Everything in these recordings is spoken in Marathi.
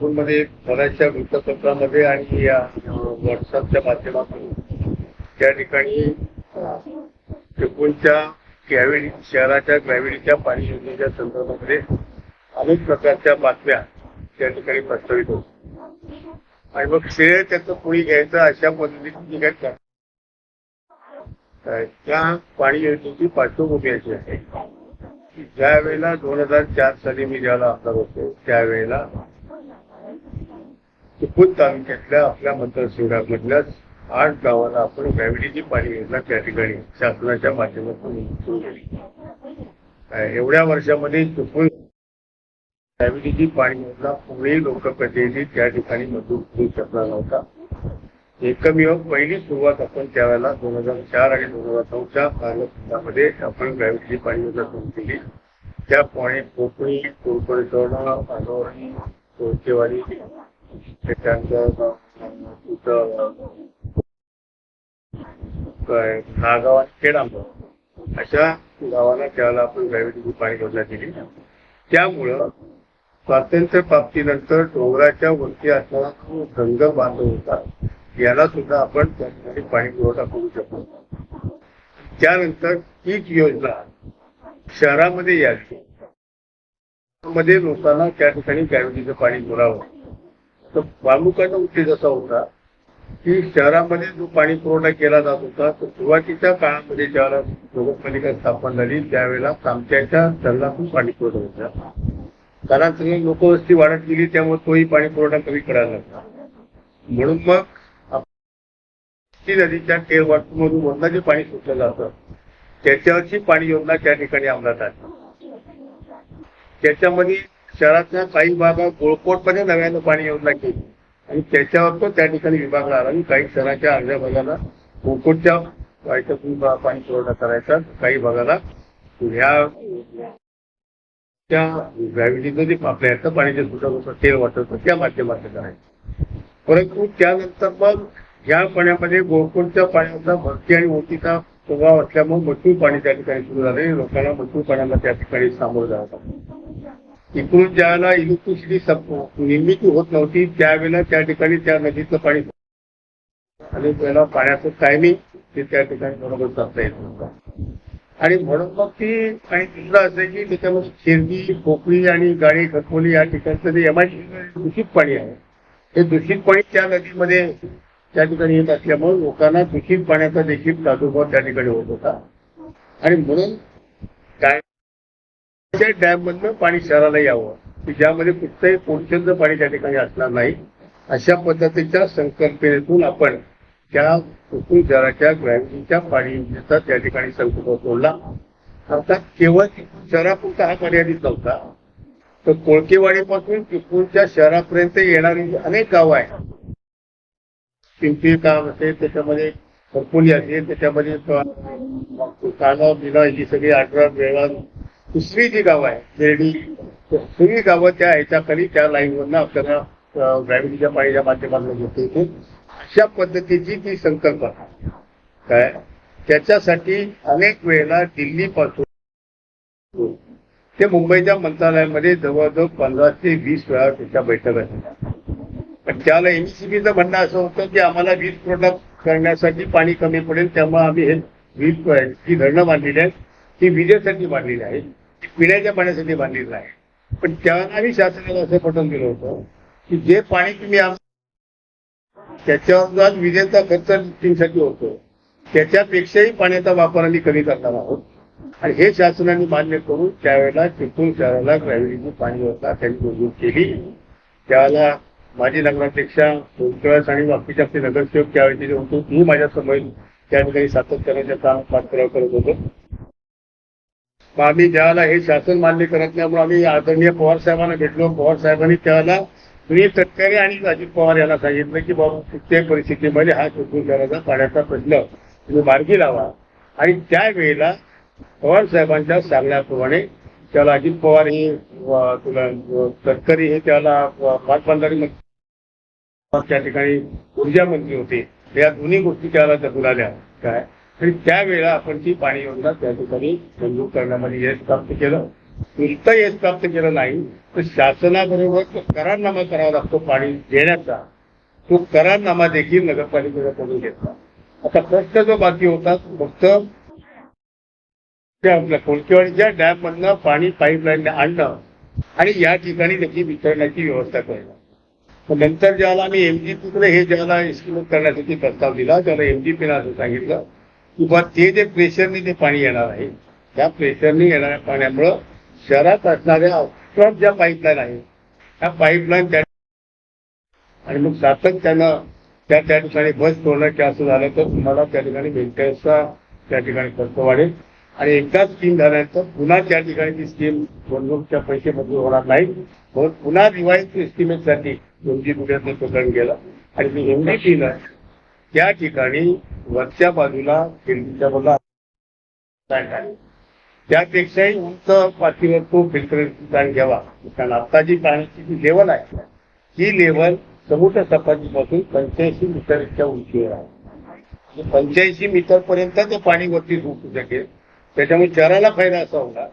चिपळूणमध्ये बऱ्याचशा वृत्तपत्रामध्ये आणि या व्हॉट्सअपच्या माध्यमातून त्या ठिकाणी चिपळूणच्या शहराच्या ग्रॅव्हिटीच्या पाणी योजनेच्या संदर्भामध्ये अनेक प्रकारच्या बातम्या त्या ठिकाणी प्रस्तावित होत आणि मग श्रेय त्याचं कोणी घ्यायचं अशा पद्धतीने काय त्या पाणी योजनेची पार्श्वभूमी अशी आहे की ज्या वेळेला 2004 साली मी ज्याला आमदार होतो त्यावेळेला चिपळूण तालुक्यातल्या आपल्या मतदारसंघामधल्याच 8 गावाला आपण ग्रॅव्हिटीची पाणी योजना त्या ठिकाणी शासनाच्या माध्यमातून सुरू केली. एवढ्या वर्षामध्ये चिपळूण ग्रॅव्हिटीची पाणी योजना पुणे लोकप्रतिनिधी त्या ठिकाणी मंजूर करू शकला नव्हता. एकमेव पहिली सुरुवात आपण त्यावेळेला 2004 आणि 2009च्या कालखंडामध्ये आपण ग्रॅव्हिटीची पाणी योजना सुरू केली. त्याप्रमाणे कोकणी, कोळपडसोना, पानोरी, कोळचेवाडी, त्याच्यानंतर नागाव आणि खेडांबर अशा गावाला त्यावेळेला आपण ग्रॅव्हिटीची पाणी योजना केली. त्यामुळं स्वातंत्र्य प्राप्तीनंतर डोंगराच्या वरती असणारा जो गंग बांध होता याला सुद्धा आपण त्या ठिकाणी पाणी पुरवठा करू शकतो. त्यानंतर हीच योजना शहरामध्ये यावी, मध्ये लोकांना त्या ठिकाणी ग्रॅव्हिटीचं पाणी पुरावं. तर प्रामुख्याचा उद्देश असा होता की शहरामध्ये जो पाणी पुरवठा केला जात होता तो सुरुवातीच्या काळामध्ये ज्यावेळेला नगरपालिका स्थापन झाली त्यावेळेला कामत्याच्या धरणातून पाणी पुरवठा होता. कारण सगळी लोकवस्ती वाढत गेली त्यामुळे तोही पाणी पुरवठा कमी करायला लागला. म्हणून मग नदीच्या टेरवाटूमधून वरनं जे पाणी सुटलं जातं त्याच्यावरची पाणी योजना त्या ठिकाणी अंमलात आली. त्याच्यामध्ये शहराच्या काही भागात गोळकोटमध्ये नव्यानं पाणी योजना केली आणि त्याच्यावर तो त्या ठिकाणी विभागला आला आणि काही शहराच्या अर्ध्या भागाला गोळकोटच्या पाणी पुरवठा करायचा, काही भागाला ह्या ग्रॅव्हिटीचं जे आपल्या ह्याचं पाणी जे सुटत होतं तेल वाटत होतं त्या माध्यमातून करायचं. परंतु त्यानंतर मग या पाण्यामध्ये गोळकोटच्या पाण्याचा भरती आणि ओटीचा प्रभाव असल्यामुळे मजूर पाणी त्या ठिकाणी सुरू झाले. लोकांना मजूर पाण्याला त्या ठिकाणी सामोरं जावं लागलं. इकडून ज्यावेळेला इलेक्ट्रिसिटी निर्मिती होत नव्हती त्यावेळेला त्या ठिकाणी त्या नदीचं पाणी आणि त्याला पाण्याचं टायमिंग ते त्या ठिकाणी बरोबर चालता येत नव्हतं आणि म्हणून मग ती आणि दुसरं असं की त्याच्यामध्ये शिर्डी, पोकळी आणि गाडी खतमोली या ठिकाणचं जे एमआयडी दूषित पाणी आहे हे दूषित पाणी त्या नदीमध्ये त्या ठिकाणी येत असल्यामुळे लोकांना दूषित पाण्याचा देखील प्रादुर्भाव त्या ठिकाणी होत होता आणि म्हणून डॅम मधनं पाणी शहराला यावं की ज्यामध्ये कुठचंही पोल्युशनचं पाणी त्या ठिकाणी असणार नाही अशा पद्धतीच्या संकल्पनेतून आपण त्या चिपळूण शहराच्या ग्रॅव्हिटीच्या पाणी योजनेचा त्या ठिकाणी संकल्प सोडला. अर्थात केवळ शहरापुरता हा मर्यादित नव्हता तर कोळकेवाडीपासून चिपळूणच्या शहरापर्यंत येणारी अनेक गावं आहेत. पिंपरी काम असेल, त्याच्यामध्ये खरपोली असेल, त्याच्यामध्ये कानव बिना ही सगळी 18 वेळा दुसरी जी गावं आहे बेर्डी सगळी गावं त्या ह्याच्याखाली त्या लाईनवरनं आपल्याला ग्रॅव्हिटीच्या पाण्याच्या माध्यमातून घेता येते. अशा पद्धतीची ती संकल्पना काय त्याच्यासाठी अनेक वेळेला दिल्लीपासून ते मुंबईच्या मंत्रालयामध्ये जवळजवळ 15 ते 20 वेळा त्याच्या बैठका झाल्या. पण त्याला एमसीबीचं म्हणणं असं होतं की आम्हाला वीज पुरवठा करण्यासाठी पाणी कमी पडेल त्यामुळे आम्ही हे वीज जी धरणं बांधलेली आहेत ती विजेसाठी बांधलेली आहेत, ती पिण्याच्या पाण्यासाठी बांधलेली आहे. पण त्यावेळेला शासनाला असं पटवून दिलं होतं की जे पाणी तुम्ही त्याच्यावर विजेचा खर्च लिफ्टिंगसाठी होतो त्याच्यापेक्षाही पाण्याचा वापर आम्ही कमी करणार आहोत आणि हे शासनाने मान्य करून त्यावेळेला चिपळूण शहराला ग्रॅव्हिटीची पाणी योजना त्यांनी मंजूर केली. त्यावेळेला माजी नगराध्यक्षा सोनकळस आणि बाकीचे आपले नगरसेवक त्यावेळेचे जे होते मी माझ्या समोर त्या ठिकाणी सातत्याने काम पाठपुरावा करत होतो. मग आम्ही ज्यावेळेला हे शासन मान्य करत नाही आम्ही आदरणीय पवार साहेबांना भेटलो. पवार साहेबांनी त्यावेळेला सुनील तटकरे आणि अजित पवार यांना सांगितलं की बाबा कुठल्याही परिस्थितीमध्ये हा चिपळूण शहराचा पाण्याचा प्रश्न तुम्ही मार्गी लावा आणि त्यावेळेला पवार साहेबांच्या सांगण्याप्रमाणे त्याला अजित पवार हे तटकरे हे त्याला पाटबंधारे त्या ठिकाणी ऊर्जा मंत्री होते. या दोन्ही गोष्टी त्याला जगून आल्या काय आणि त्यावेळेला आपण ती पाणी योजना त्या ठिकाणी मंजूर करण्यामध्ये यश प्राप्त केलं नुसतं यश प्राप्त केलं नाही तर शासनाबरोबर तो करारनामा करावा लागतो पाणी देण्याचा. तो करारनामा देखील नगरपालिकेकडून घेतला. आता प्रश्न जो बाकी होता फक्त त्या आपल्या कोळकेवाडीच्या डॅम मधनं पाणी पाईपलाईनने आणणं आणि या ठिकाणी त्याची वितरणाची व्यवस्था करणं. पण नंतर ज्याला आम्ही एमजीपीकडे हे ज्याला एस्टिमेट करण्यासाठी प्रस्ताव दिला त्याला एमजीपीने असं सांगितलं की बा ते जे प्रेशरने ते पाणी येणार आहे त्या प्रेशरने येणाऱ्या पाण्यामुळं शहरात असणाऱ्या अफरात ज्या पाईपलाईन आहेत त्या पाईपलाईन त्या आणि मग सातत्यानं त्या ठिकाणी बस सोडणं की असं झालं तर तुम्हाला त्या ठिकाणी मेंटेनन्सचा त्या ठिकाणी खर्च वाढेल आणि एकदा स्कीम झाल्यानंतर पुन्हा त्या ठिकाणी ती स्कीम गुंतवणूकच्या पैसे मंजूर होणार नाही. म्हणून पुन्हा रिवाईज एस्टिमेटसाठी एमजीपीने प्रकरण गेलं आणि मी एमजीपीनं त्या ठिकाणी वरच्या बाजूला खिडकीच्या बाजूला त्यापेक्षाही उंच पातळीवर तो फिल्टरेशन घ्यावा. कारण आता जी पाण्याची जी लेवल आहे ही लेवल समुद्र सपाटीपासून 85 मीटर इतक्या उंचीवर आहे. 85 मीटर पर्यंत ते पाणी वरती सुटू शकेल. त्याच्यामुळे शहराला फायदा असा होता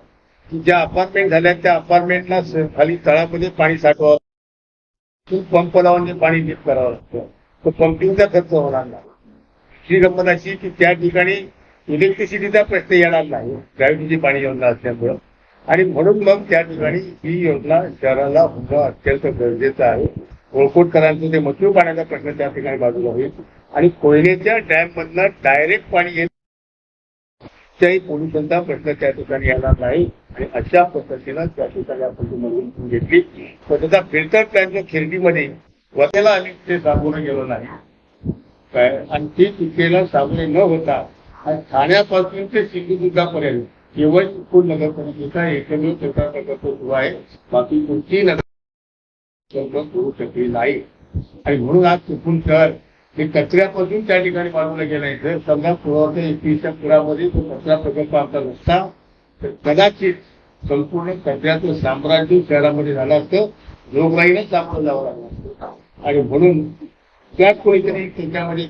की ज्या अपार्टमेंट झाल्या त्या अपार्टमेंटला खाली तळामध्ये पाणी साठवावं, पंप लावून जे पाणी नीट करावं लागतं. तो पंपिंगचा खर्च होणार नाही. दुसरी गंमत अशी की त्या ठिकाणी इलेक्ट्रिसिटीचा प्रश्न येणार नाही ग्रॅव्हिटीची पाणी योजना असल्यामुळं आणि म्हणून मग त्या ठिकाणी ही योजना शहराला होणं अत्यंत गरजेचं आहे. होळकोटकरांचं ते मथुर पाण्याचा प्रश्न त्या ठिकाणी बाजूला होईल आणि कोयनेच्या डॅम मधनं डायरेक्ट पाणी येत त्याही पोल्युशनचा प्रश्न त्या ठिकाणी येणार नाही आणि अशा पद्धतीनं त्या ठिकाणी आपण ती मंजूरी घेतली. पण त्याचा फिल्टर प्लॅनच्या खिडकीमध्ये वतेला आम्ही ते साबून गेलो नाही काय आणि ती चुकीला साबणे न होता आणि ठाण्यापासून ते सिंधुदुर्गापर्यंत केवळ चिपळूण नगरपालिकेचा एकमेव त्याचा प्रकल्प सुरू आहे. बाकी कोणतीही नगर करू शकली नाही आणि म्हणून आज चिपळूण शहर हे कचऱ्यापासून त्या ठिकाणी बाजूला गेलाय. जर समजा पुरावठा 21च्या पुरामध्ये तो कचरा प्रकल्प आमचा नसता तर कदाचित संपूर्ण कचऱ्याचं साम्राज्य शहरामध्ये झालं असतं. लोकराईनं सामोरं जावं लागलं असतं आणि म्हणून त्यात कोणीतरी त्याच्यामध्ये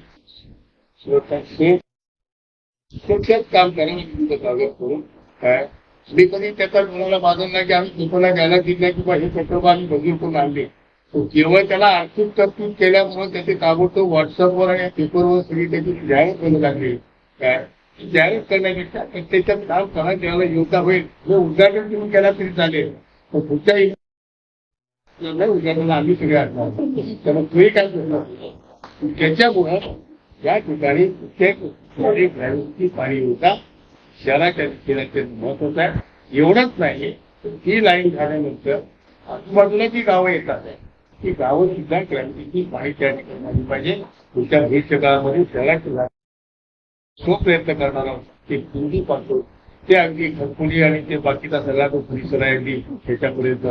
काम करावं करून काय मी कधी त्याचा कोणाला बाजून नाही की आम्ही पेपरला घ्यायला दिलं नाही किंवा हे पेपर आम्ही बदलून करून आणले. केवळ त्याला आर्थिक तरतूद केल्यामुळे त्याचे ताबडतोब व्हॉट्सअपवर आणि पेपरवर सगळी त्याची जाहिरात करू लागली. काय जाहिरात करण्यापेक्षा त्याच्यात काम करा त्याला योग्य होईल हे उद्घाटन तुम्ही केला तरी चालेल. पण पुढच्या उद्घाटनाला आम्ही सगळे असणार त्यामुळे तुम्ही काय करणार त्याच्यामुळे या ठिकाणी प्रत्येक पाणी योजना शहराच्या दिशेने महत्वाचं आहे. एवढंच नाही ही लाईन झाल्यानंतर आजूबाजूला जी गावं येतात ती गावं सुद्धा क्रांतीची पाणी त्या ठिकाणी आली पाहिजे. तुमच्या भविष्य काळामध्ये शहराच्या तो प्रयत्न करणार आहोत ते हिंदी पासून ते अगदी घरकुली आणि ते बाकीचा सगळा तो परिसर आहे अगदी त्याच्यापर्यंत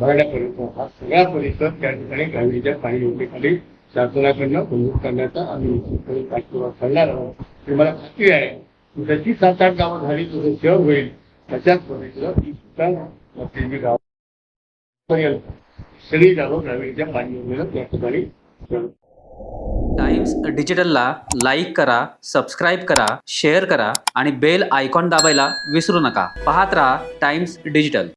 मराठ्यापर्यंत हा सगळा परिसर त्या ठिकाणी गांधीच्या पाणी योजनेखाली शासनाकडनं मंजूर करण्याचा आम्ही निश्चितपणे पाठपुरावा करणार आहोत. ही मला खात्री आहे की जशी 7-8 गावं झाली तसं शहर होईल तशाच पद्धतीनं ही सुद्धा गाव सगळी गावं ग्रामीणच्या पाणी योजनेला त्या ठिकाणी टाइम्स डिजिटलला लाईक करा, सबस्क्राईब करा, शेअर करा आणि बेल आयकॉन दाबायला विसरू नका. पाहत रहा टाइम्स डिजिटल.